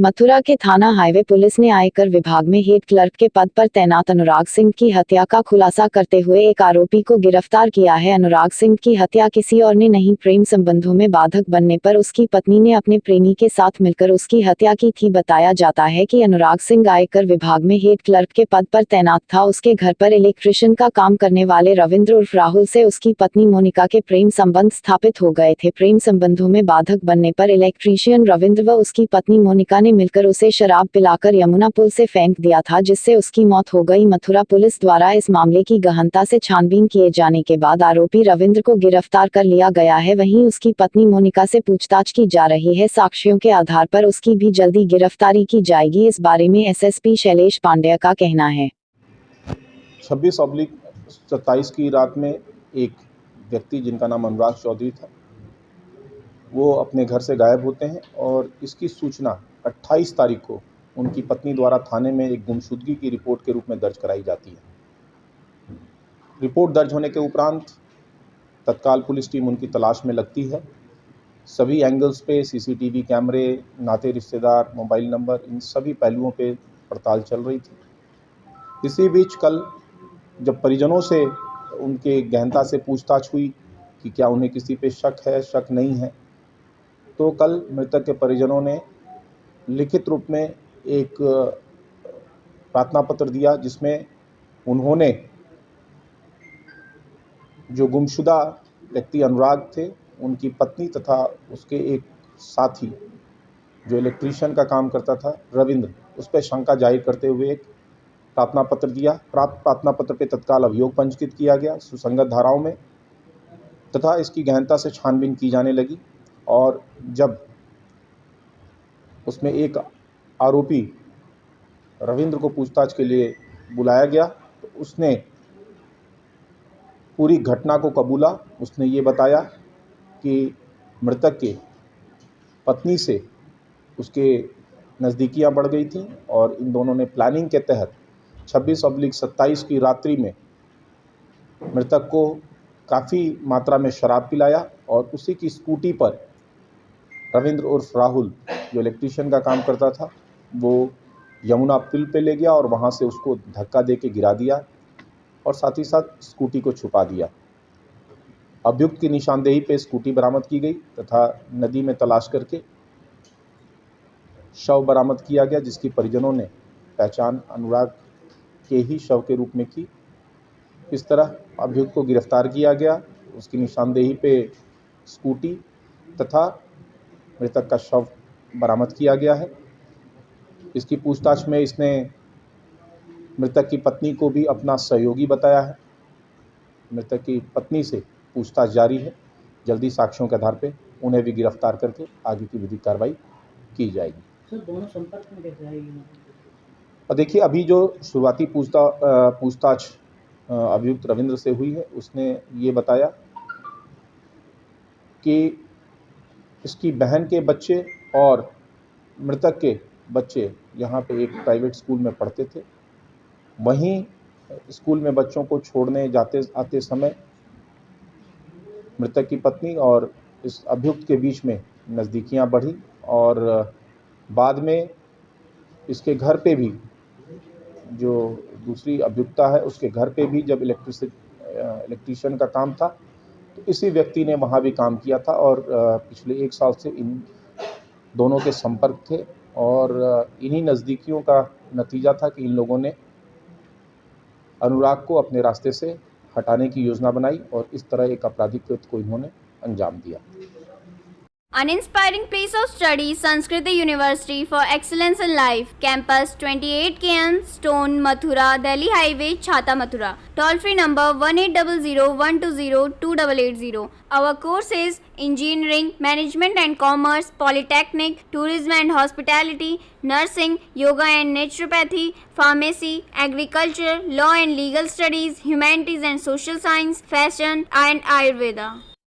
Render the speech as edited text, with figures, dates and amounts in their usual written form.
मथुरा के थाना highway police ने आयकर विभाग में हेड क्लर्क के पद पर तैनात अनुराग सिंह की हत्या का खुलासा करते हुए एक आरोपी को गिरफ्तार किया है। अनुराग सिंह की हत्या किसी और ने नहीं, प्रेम संबंधों में बाधक बनने पर उसकी पत्नी ने अपने प्रेमी के साथ मिलकर उसकी हत्या की थी। बताया जाता है कि अनुराग सिंह आयकर विभाग में हेड क्लर्क के पद पर तैनात था। उसके घर पर इलेक्ट्रिशियन का काम करने वाले रविंद्र उर्फ राहुल से उसकी पत्नी मोनिका के प्रेम संबंध स्थापित हो गए थे। प्रेम संबंधों में बाधक बनने पर इलेक्ट्रीशियन रविंद्र व उसकी पत्नी मोनिका ने मिलकर उसे शराब पिलाकर यमुना पुल से फेंक दिया था, जिससे उसकी मौत हो गई। मथुरा पुलिस द्वारा इस मामले की गहनता से छानबीन किए जाने के बाद आरोपी रविंद्र को गिरफ्तार कर लिया गया है। वहीं उसकी पत्नी मोनिका से पूछताछ की जा रही है। साक्ष्यों के आधार पर उसकी भी जल्दी गिरफ्तारी की जाएगी। इस बारे में एसएसपी शैलेश पांडेय का कहना है। 26/27 की रात में एक व्यक्ति जिनका नाम अनुराग चौधरी था, वो अपने घर से गायब होते हैं और इसकी सूचना 28 तारीख को उनकी पत्नी द्वारा थाने में एक गुमशुदगी की रिपोर्ट के रूप में दर्ज कराई जाती है। रिपोर्ट दर्ज होने के उपरांत तत्काल पुलिस टीम उनकी तलाश में लगती है। सभी एंगल्स पे सीसीटीवी कैमरे, नाते रिश्तेदार, मोबाइल नंबर, इन सभी पहलुओं पे पड़ताल चल रही थी। इसी बीच कल जब परिजनों से उनके गहनता से पूछताछ हुई कि क्या उन्हें किसी पे शक है, शक नहीं है, तो कल मृतक के परिजनों ने लिखित रूप में एक प्रार्थना पत्र दिया, जिसमें उन्होंने जो गुमशुदा व्यक्ति अनुराग थे, उनकी पत्नी तथा उसके एक साथी जो इलेक्ट्रीशियन का काम करता था रविंद्र, उस पर शंका जाहिर करते हुए एक प्रार्थना पत्र दिया। प्राप्त प्रार्थना पत्र पे तत्काल अभियोग पंजीकृत किया गया सुसंगत धाराओं में तथा इसकी गहनता से छानबीन की जाने लगी। और जब उसमें एक आरोपी रविंद्र को पूछताछ के लिए बुलाया गया तो उसने पूरी घटना को कबूला। उसने ये बताया कि मृतक के पत्नी से उसके नज़दीकियां बढ़ गई थीं और इन दोनों ने प्लानिंग के तहत 26/27 की रात्रि में मृतक को काफ़ी मात्रा में शराब पिलाया और उसी की स्कूटी पर रविंद्र उर्फ राहुल जो इलेक्ट्रीशियन का काम करता था, वो यमुना पुल पे ले गया और वहाँ से उसको धक्का दे के गिरा दिया और साथ ही साथ स्कूटी को छुपा दिया। अभियुक्त की निशानदेही पे स्कूटी बरामद की गई तथा नदी में तलाश करके शव बरामद किया गया, जिसकी परिजनों ने पहचान अनुराग के ही शव के रूप में की। इस तरह अभियुक्त को गिरफ्तार किया गया। उसकी निशानदेही पे स्कूटी तथा मृतक का शव बरामद किया गया है। इसकी पूछताछ में इसने मृतक की पत्नी को भी अपना सहयोगी बताया है। मृतक की पत्नी से पूछताछ जारी है। जल्दी साक्ष्यों के आधार पे उन्हें भी गिरफ्तार करके आगे की विधिक कार्रवाई की जाएगी। सर, दोनों संपर्क में कैसे आएगी? और देखिए, अभी जो शुरुआती पूछताछ अभियुक्त रविंद्र से हुई है, उसने ये बताया कि इसकी बहन के बच्चे और मृतक के बच्चे यहाँ पे एक प्राइवेट स्कूल में पढ़ते थे। वहीं स्कूल में बच्चों को छोड़ने जाते आते समय मृतक की पत्नी और इस अभियुक्त के बीच में नज़दीकियाँ बढ़ी और बाद में इसके घर पे भी, जो दूसरी अभियुक्ता है उसके घर पे भी जब इलेक्ट्रीशियन का काम था तो इसी व्यक्ति ने वहाँ भी काम किया था और पिछले 1 साल से इन दोनों के संपर्क थे और इन्हीं नज़दीकियों का नतीजा था कि इन लोगों ने अनुराग को अपने रास्ते से हटाने की योजना बनाई और इस तरह एक आपराधिक कृत्य को इन्होंने अंजाम दिया। An inspiring place of study, Sanskriti University for Excellence in Life. Campus 28 km, Stone, Mathura, Delhi Highway, Chhata, Mathura. Toll free number 1800-120-2880. Our courses: Engineering, Management and Commerce, Polytechnic, Tourism and Hospitality, Nursing, Yoga and Naturopathy, Pharmacy, Agriculture, Law and Legal Studies, Humanities and Social Science, Fashion and Ayurveda.